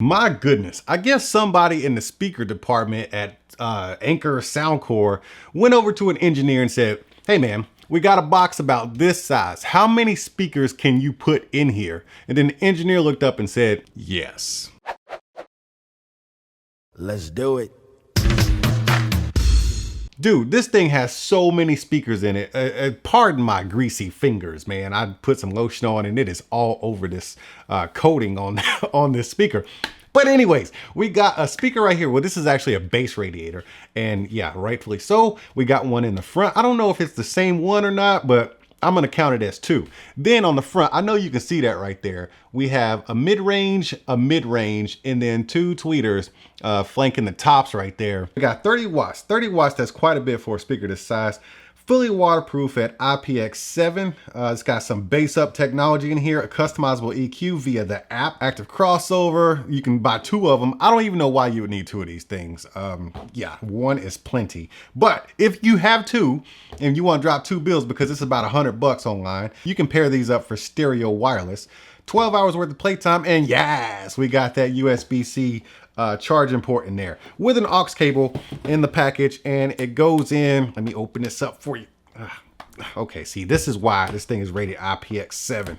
My goodness, I guess somebody in the speaker department at Anker Soundcore went over to an engineer and said, hey man, we got a box about this size. How many speakers can you put in here? And then the engineer looked up and said, yes. Let's do it. Dude, this thing has so many speakers in it. Pardon my greasy fingers, man. I put some lotion on and it is all over this coating on, on this speaker. But anyways, we got a speaker right here. Well, this is actually a bass radiator. And yeah, rightfully so. We got one in the front. I don't know if it's the same one or not, but I'm gonna count it as two. Then on the front, I know you can see that right there. We have a mid-range, and then two tweeters flanking the tops right there. We got 30 watts. 30 watts, that's quite a bit for a speaker this size. Fully waterproof at IPX7. It's got some bass up technology in here, a customizable EQ via the app, active crossover. You can buy two of them. I don't even know why you would need two of these things. Yeah, one is plenty. But if you have two and you want to drop two bills because it's about $100 online, you can pair these up for stereo wireless. 12 hours worth of playtime, and yes, we got that USB-C charging port in there with an aux cable in the package, and it goes in. Let me open this up for you. Okay, see, this is why this thing is rated IPX7,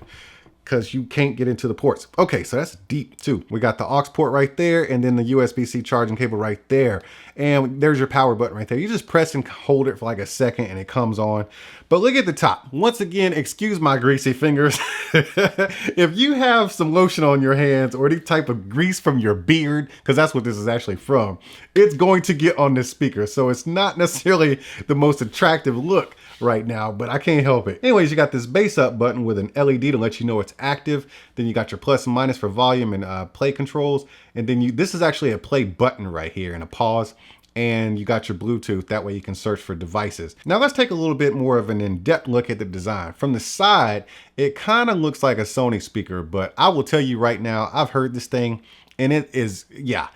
because you can't get into the ports. Okay, so that's deep too. We got the aux port right there, and then the USB-C charging cable right there. And there's your power button right there. You just press and hold it for like a second and it comes on. But look at the top. Once again, excuse my greasy fingers. If you have some lotion on your hands or any type of grease from your beard, because that's what this is actually from, it's going to get on this speaker. So it's not necessarily the most attractive look right now, but I can't help it. Anyways, you got this bass up button with an LED to let you know it's active. Then you got your plus and minus for volume and play controls. And then this is actually a play button right here and a pause. And you got your Bluetooth, that way you can search for devices. Now let's take a little bit more of an in-depth look at the design. From the side, it kind of looks like a Sony speaker, but I will tell you right now, I've heard this thing and it is, yeah,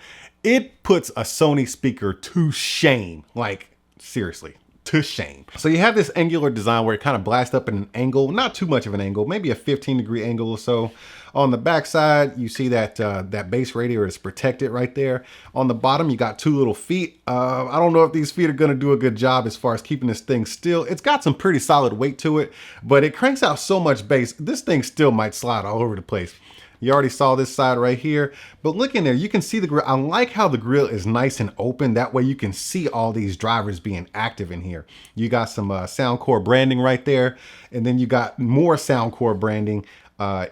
it puts a Sony speaker to shame. Like, seriously, to shame. So you have this angular design where it kind of blasts up at an angle, not too much of an angle, maybe a 15-degree angle or so. On the back side, you see that that bass radiator is protected right there. On the bottom, you got two little feet. I don't know if these feet are gonna do a good job as far as keeping this thing still. It's got some pretty solid weight to it, but it cranks out so much bass, this thing still might slide all over the place. You already saw this side right here, but look in there, you can see the grill. I like how the grill is nice and open. That way you can see all these drivers being active in here. You got some Soundcore branding right there, and then you got more Soundcore branding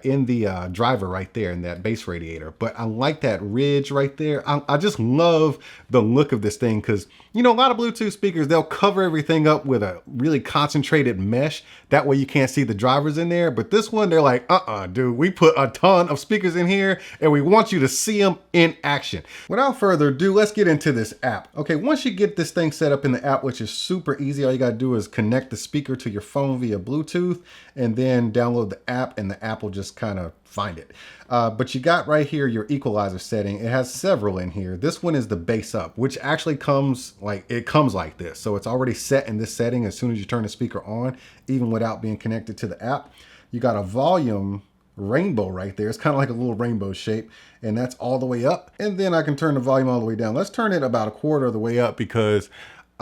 in the driver right there in that bass radiator. But I like that ridge right there. I just love the look of this thing because, you know, a lot of Bluetooth speakers, they'll cover everything up with a really concentrated mesh. That way you can't see the drivers in there. But this one, they're like, dude, we put a ton of speakers in here and we want you to see them in action. Without further ado, let's get into this app. Okay, once you get this thing set up in the app, which is super easy, all you gotta do is connect the speaker to your phone via Bluetooth and then download the app, and the app will just kind of find it. But you got right here your equalizer setting. It has several in here. This one is the bass up, which actually comes like this. So it's already set in this setting as soon as you turn the speaker on, even without being connected to the app. You got a volume rainbow right there. It's kind of like a little rainbow shape, and that's all the way up. And then I can turn the volume all the way down. Let's turn it about a quarter of the way up because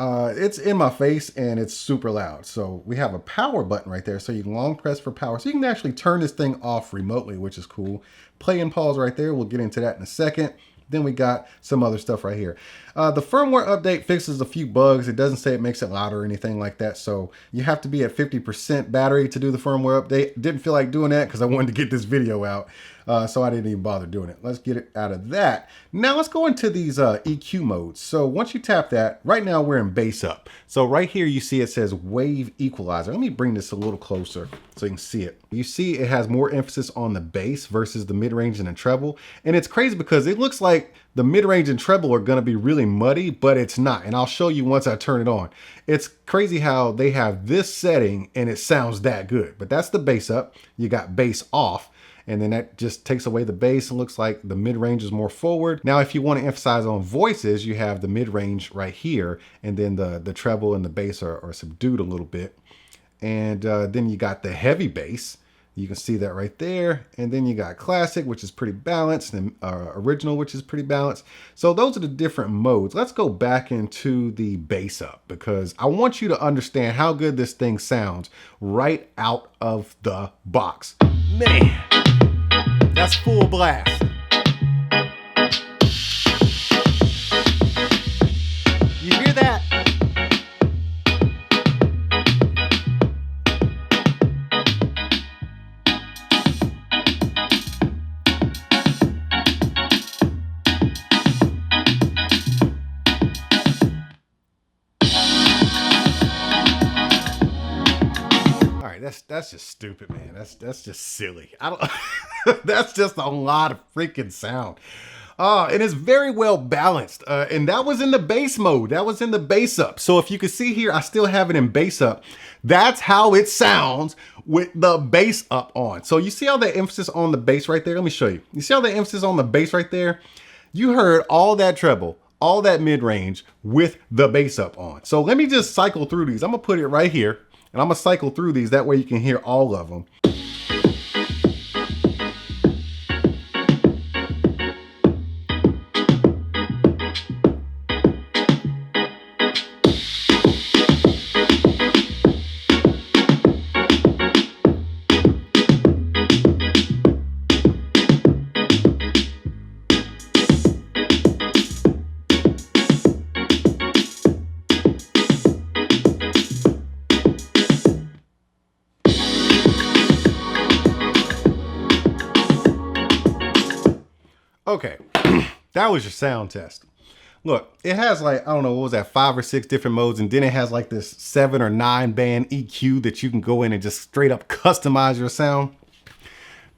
it's in my face and it's super loud. So we have a power button right there. So you can long press for power. So you can actually turn this thing off remotely, which is cool. Play and pause right there. We'll get into that in a second. Then we got some other stuff right here. The firmware update fixes a few bugs. It doesn't say it makes it louder or anything like that. So you have to be at 50% battery to do the firmware update. Didn't feel like doing that because I wanted to get this video out. So I didn't even bother doing it. Let's get it out of that. Now let's go into these EQ modes. So once you tap that, right now we're in bass up. So right here you see it says wave equalizer. Let me bring this a little closer so you can see it. You see it has more emphasis on the bass versus the mid-range and the treble. And it's crazy because it looks like the mid-range and treble are gonna be really muddy, but it's not. And I'll show you once I turn it on. It's crazy how they have this setting and it sounds that good. But that's the bass up. You got bass off. And then that just takes away the bass and looks like the mid-range is more forward. Now, if you want to emphasize on voices, you have the mid-range right here, and then the treble and the bass are subdued a little bit. And then you got the heavy bass, You can see that right there. And then you got classic, which is pretty balanced, and original, which is pretty balanced. So those are the different modes. Let's go back into the bass up because I want you to understand how good this thing sounds right out of the box. Man, that's full blast. You hear that? That's just stupid, man. That's just silly. I don't. That's just a lot of freaking sound. And it's very well balanced. And that was in the bass mode. That was in the bass up. So if you can see here, I still have it in bass up. That's how it sounds with the bass up on. So you see how the emphasis on the bass right there? Let me show you. You see how the emphasis on the bass right there? You heard all that treble, all that mid-range with the bass up on. So let me just cycle through these. I'm gonna put it right here. And I'm gonna cycle through these, that way you can hear all of them. Okay, that was your sound test. Look, it has like, I don't know, what was that, 5 or 6 different modes, and then it has like this 7 or 9 band EQ that you can go in and just straight up customize your sound.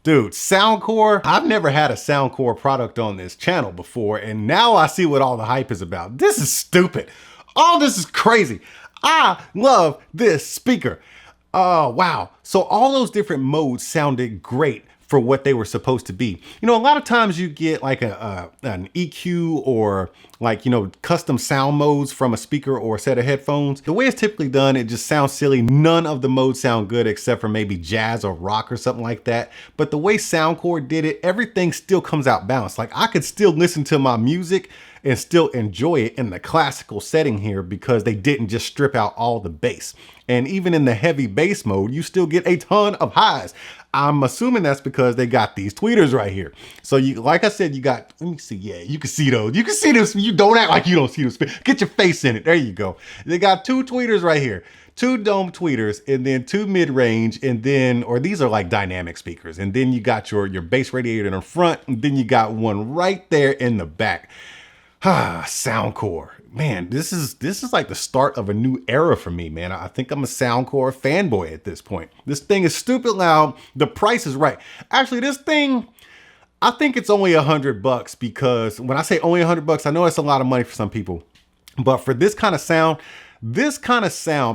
Dude, Soundcore, I've never had a Soundcore product on this channel before, and now I see what all the hype is about. This is stupid. All this is crazy. I love this speaker. Oh, wow. So all those different modes sounded great for what they were supposed to be. You know, a lot of times you get like an EQ or like, you know, custom sound modes from a speaker or a set of headphones. The way it's typically done, it just sounds silly. None of the modes sound good except for maybe jazz or rock or something like that. But the way Soundcore did it, everything still comes out balanced. Like I could still listen to my music and still enjoy it in the classical setting here because they didn't just strip out all the bass. And even in the heavy bass mode, you still get a ton of highs. I'm assuming that's because they got these tweeters right here. So you, like I said, you got, let me see. Yeah, you can see those. You can see this. You don't act like you don't see those. Get your face in it. There you go. They got 2 tweeters right here. 2 dome tweeters and then 2 mid-range and then, or these are like dynamic speakers. And then you got your bass radiator in the front and then you got one right there in the back. Soundcore. Man, this is like the start of a new era for me, man. I think I'm a Soundcore fanboy at this point. This thing is stupid loud. The price is right. Actually, this thing, I think it's only $100 because when I say only $100, I know it's a lot of money for some people. But for this kind of sound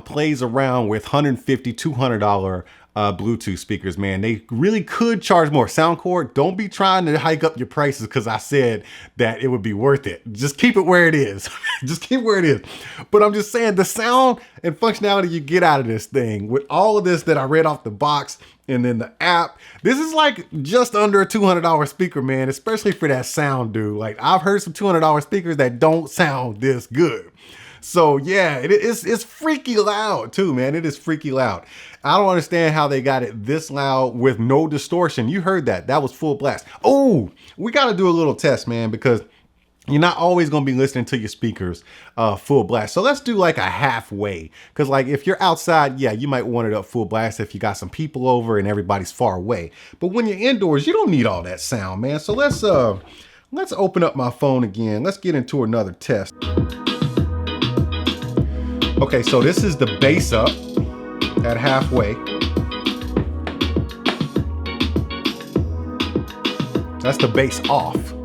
plays around with $150, $200 Bluetooth speakers, man. They really could charge more. Soundcore, don't be trying to hike up your prices because I said that it would be worth it. Just keep it where it is. Just keep it where it is. But I'm just saying the sound and functionality you get out of this thing with all of this that I read off the box and then the app, this is like just under a $200 speaker, man, especially for that sound, dude. Like I've heard some $200 speakers that don't sound this good. So yeah, it's freaky loud too, man. It is freaky loud. I don't understand how they got it this loud with no distortion. You heard that. That was full blast. Oh, we got to do a little test, man, because you're not always going to be listening to your speakers full blast. So let's do like a halfway. Because like if you're outside, yeah, you might want it up full blast if you got some people over and everybody's far away. But when you're indoors, you don't need all that sound, man. So let's open up my phone again. Let's get into another test. Okay, so this is the bass up at halfway. That's the bass off.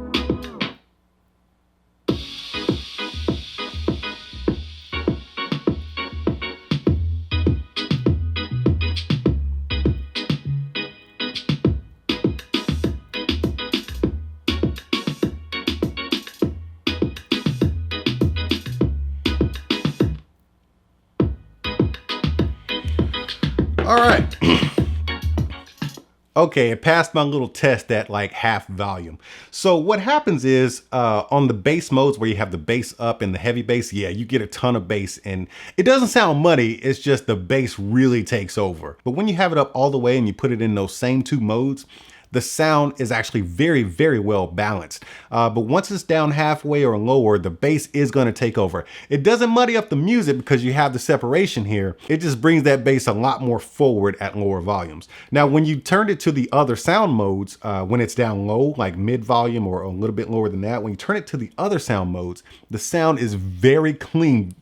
All right. Okay, it passed my little test at like half volume. So what happens is on the bass modes where you have the bass up and the heavy bass, yeah, you get a ton of bass and it doesn't sound muddy. It's just the bass really takes over. But when you have it up all the way and you put it in those same two modes, the sound is actually very, very well balanced. But once it's down halfway or lower, the bass is going to take over. It doesn't muddy up the music because you have the separation here. It just brings that bass a lot more forward at lower volumes. Now, when you turn it to the other sound modes, when it's down low, like mid volume or a little bit lower than that, when you turn it to the other sound modes, the sound is very clean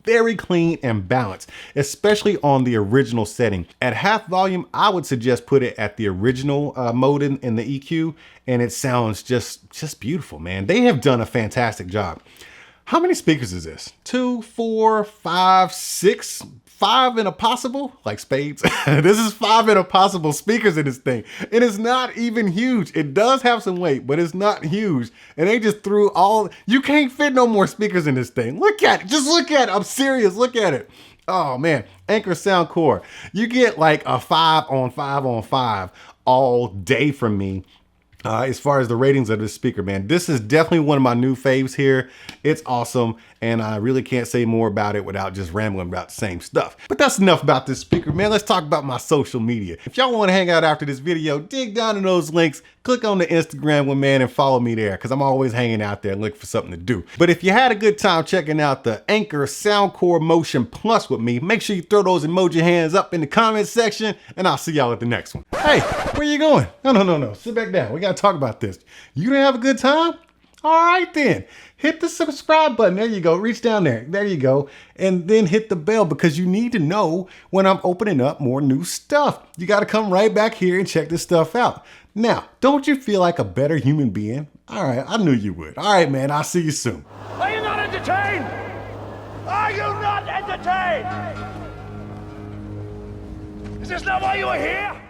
and balanced, especially on the original setting. At half volume, I would suggest put it at the original mode in the EQ, and it sounds just beautiful, man. They have done a fantastic job. How many speakers is this? 2, 4, 5, 6, 5 and a possible, like spades. This is 5 and a possible speakers in this thing. It is not even huge. It does have some weight, but it's not huge. And they just threw all, you can't fit no more speakers in this thing. Look at it, just look at it. I'm serious, look at it. Oh man, Anker Soundcore. You get like a 5 on 5 on 5 all day from me. As far as the ratings of this speaker, man, this is definitely one of my new faves here. It's awesome, and I really can't say more about it without just rambling about the same stuff. But that's enough about this speaker, man. Let's talk about my social media. If y'all want to hang out after this video, dig down in those links, click on the Instagram one, man, and follow me there, because I'm always hanging out there looking for something to do. But if you had a good time checking out the Anker Soundcore Motion Plus with me, make sure you throw those emoji hands up in the comment section, and I'll see y'all at the next one. Hey, where you going? No. Sit back down. We got to talk about this. You didn't have a good time? All right then, hit the subscribe button. There you go. Reach down there. There you go. And then hit the bell because you need to know when I'm opening up more new stuff. You got to come right back here and check this stuff out. Now, don't you feel like a better human being? All right, I knew you would. All right, man, I'll see you soon. Are you not entertained? Are you not entertained? Is this not why you are here?